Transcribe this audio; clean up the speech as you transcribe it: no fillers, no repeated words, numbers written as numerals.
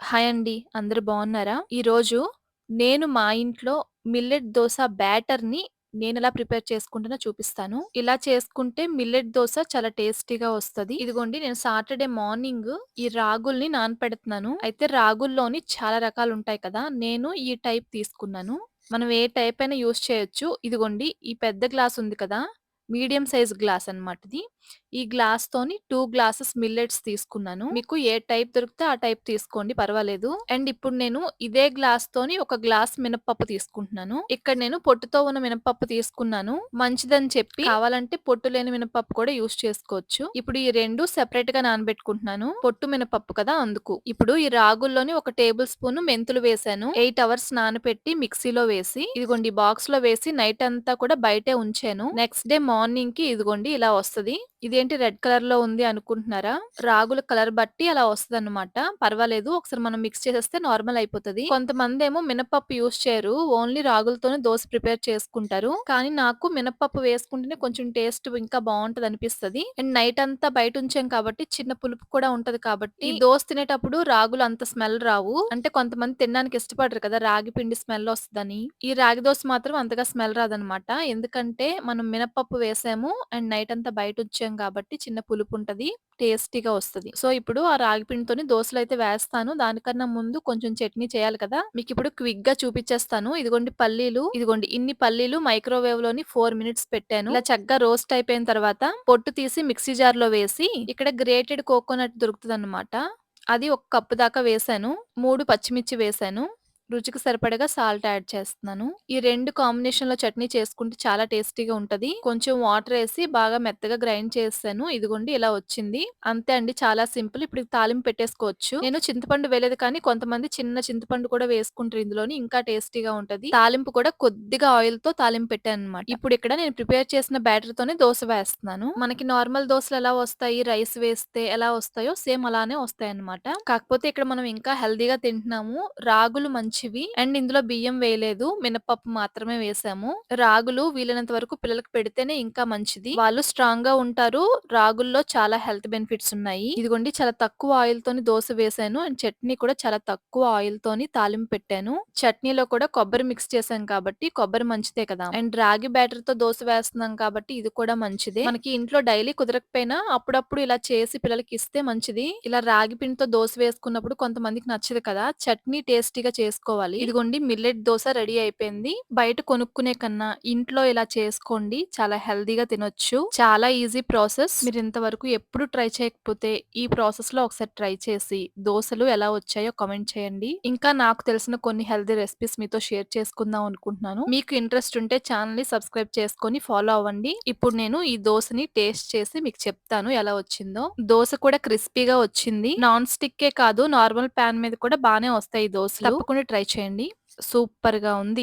Hi అండి. అందరూ బావున్నారా? ఈరోజు నేను మా ఇంట్లో మిల్లెట్ దోస బ్యాటర్‌ని నేనెలా ప్రిపేర్ చేసుకుంటానో చూపిస్తాను. ఇలా చేసుకుంటే మిల్లెట్ దోస చాలా టేస్టీగా వస్తది. ఇదిగోండి నేను సాటర్‌డే మార్నింగ్ ఈ రాగుల్ని నానపెడుతున్నాను. అయితే రాగుల్లోని చాలా రకాలుంటాయి కదా! నేను ఈ టైప్ తీసుకున్నాను. మనం ఏ టైప్ అయినా యూజ్ చేయొచ్చు. ఇదిగోండి ఈ పెద్ద గ్లాస్ ఉంది కదా! మీడియం సైజ్ గ్లాస్ అన్నమాట ఇది. ఈ గ్లాస్‌తోని 2 గ్లాసెస్ మిల్లెట్స్ తీసుకున్నాను. మీకు ఏ టైప్ దొరికితే ఆ టైప్ తీసుకోండి పర్వాలేదు. అండ్ ఇప్పుడు నేను ఇదే గ్లాస్‌తోని ఒక గ్లాస్ మినపప్పు తీసుకుంటున్నాను. ఇక్కడ నేను పొట్టుతో ఉన్న మినపప్పు తీసుకున్నాను. మంచిదని చెప్పి కావాలంటే పొట్టు లేని మినపప్పు కూడా యూజ్ చేసుకోవచ్చు. ఇప్పుడు ఈ 2 సెపరేట్‌గా నానబెట్టుకుంటున్నాను. పొట్టు మినపప్పు కదా అందుకు. ఇప్పుడు ఈ రాగుల్లోని ఒక టేబుల్ స్పూన్ మెంతులు వేశాను. 8 అవర్స్ నానపెట్టి మిక్సీలో వేసి ఇదిగోండి ఈ బాక్స్‌లో వేసి నైట్ అంతా కూడా బయటే ఉంచాను. నెక్స్ట్ డే మార్నింగ్‌కి ఇదిగోండి ఇలా వస్తది. ఇదేంటి రెడ్ కలర్‌లో ఉంది అనుకుంటున్నారా? రాగుల కలర్ బట్టి అలా వస్తదన్నమాట. పర్వాలేదు. ఒకసారి మనం మిక్స్ చేసేస్తే నార్మల్ అయిపోతది. కొంతమందేమో మినపప్పు యూజ్ చేయరు. ఓన్లీ రాగులతోనే దోస ప్రిపేర్ చేసుకుంటారు. కానీ నాకు మినపప్పు వేసుకుంటేనే కొంచెం టేస్ట్ ఇంకా బావుంటదనిపిస్తది. అండ్ నైట్ అంతా బయట ఉంచాం కాబట్టి చిన్న పులుపు కూడా ఉంటది కాబట్టి ఈ దోస తినేటప్పుడు రాగులు అంత స్మెల్ రావు. అంటే కొంతమంది తినడానికి ఇష్టపడరు కదా! రాగి పిండి స్మెల్ వస్తదని. ఈ రాగి దోస మాత్రం అంతగా స్మెల్ రాదనమాట. ఎందుకంటే మనం మినపప్పు వేసాము అండ్ నైట్ అంతా బయట ఉంచాం కాబట్టి చిన్న పులుపుంటది. టేస్టీగా వస్తది. సో, ఇప్పుడు ఆ రాగి పిండితోని దోసలైతే వేస్తాను. దానికన్నా ముందు కొంచెం చట్నీ చేయాలి కదా! మీకిప్పుడు క్విక్‌గా చూపిచ్చేస్తాను. ఇదిగోండి పల్లీలు, ఇదిగోండి ఇన్ని పల్లీలు మైక్రోవేవ్‌లోని 4 మినిట్స్ పెట్టాను. ఇలా చక్కగా రోస్ట్ అయిపోయిన తర్వాత పొట్టు తీసి మిక్సీ జార్‌లో వేసి ఇక్కడ గ్రేటెడ్ కోకోనట్ దొరుకుతదనమాట. అది ఒక కప్పు దాకా వేశాను. 3 పచ్చిమిర్చి వేశాను. రుచికి సరిపడగా సాల్ట్ యాడ్ చేస్తున్నాను. ఈ 2 కాంబినేషన్‌లో చట్నీ చేసుకుంటే చాలా టేస్టీగా ఉంటది. కొంచెం వాటరేసి బాగా మెత్తగా గ్రైండ్ చేసేసాను. ఇదిగోండి ఇలా వచ్చింది. అంతే అండి చాలా సింపుల్. ఇప్పుడు తాలింపు పెట్టేసుకోవచ్చు. నేను చింతపండు వేయలేదు కానీ కొంతమంది చిన్న చింతపండు కూడా వేసుకుంటారు ఇందులోని ఇంకా టేస్టీగా ఉంటది. తాలింపు కూడా కొద్దిగా ఆయిల్‌తో తాలింపు పెట్టానన్నమాట. ఇప్పుడు ఇక్కడ నేను ప్రిపేర్ చేసిన బ్యాటర్‌తోనే దోస వేస్తున్నాను. మనకి నార్మల్ దోసలు ఎలా వస్తాయి రైస్ వేస్తే ఎలా వస్తాయో సేమ్ అలానే వస్తాయన్నమాట. కాకపోతే ఇక్కడ మనం ఇంకా హెల్తీగా తింటున్నాము. రాగులు మంచివి అండ్ ఇందులో బియ్యం వేయలేదు. మినపప్పు మాత్రమే వేసాము. రాగులు వీలైనంత వరకు పిల్లలకి పెడితేనే ఇంకా మంచిది. వాళ్ళు స్ట్రాంగ్‌గా ఉంటారు. రాగుల్లో చాలా హెల్త్ బెనిఫిట్స్ ఉన్నాయి. ఇదిగోండి చాలా తక్కువ ఆయిల్‌తోని దోస వేశాను. అండ్ చట్నీ కూడా చాలా తక్కువ ఆయిల్‌తోని తాలింపు పెట్టాను. చట్నీలో కూడా కొబ్బరి మిక్స్ చేశాం కాబట్టి కొబ్బరి మంచిదే కదా! అండ్ రాగి బ్యాటర్‌తో దోస వేస్తున్నాం కాబట్టి ఇది కూడా మంచిదే. మనకి ఇంట్లో డైలీ కుదరకపోయినా అప్పుడప్పుడు ఇలా చేసి పిల్లలకి ఇస్తే మంచిది. ఇలా రాగి పిండితో దోస వేసుకున్నప్పుడు కొంతమందికి నచ్చదు కదా! చట్నీ టేస్టీగా చేసుకోవాలి. ఇదిగోండి మిల్లెట్ దోస రెడీ అయిపోయింది. బయట కొనుక్కునే కన్నా ఇంట్లో ఇలా చేసుకోండి. చాలా హెల్తీగా తినొచ్చు. చాలా ఈజీ ప్రాసెస్. మీరు ఇంతవరకు ఎప్పుడు ట్రై చేయకపోతే ఈ ప్రాసెస్‌లో ఒకసారి ట్రై చేసి దోసలు ఎలా వచ్చాయో కామెంట్ చేయండి. ఇంకా నాకు తెలిసిన కొన్ని హెల్తీ రెసిపీస్ మీతో షేర్ చేసుకుందాం అనుకుంటున్నాను. మీకు ఇంట్రెస్ట్ ఉంటే ఛానెల్‌ని సబ్స్క్రైబ్ చేసుకొని ఫాలో అవ్వండి. ఇప్పుడు నేను ఈ దోసని టేస్ట్ చేసి మీకు చెప్తాను ఎలా వచ్చిందో. దోస కూడా క్రిస్పీగా వచ్చింది. నాన్ స్టిక్కే కాదు నార్మల్ పాన్ మీద కూడా బానే వస్తాయి ఈ దోసలు. తప్పకుండా ట్రై చేయండి. సూపర్‌గా ఉంది.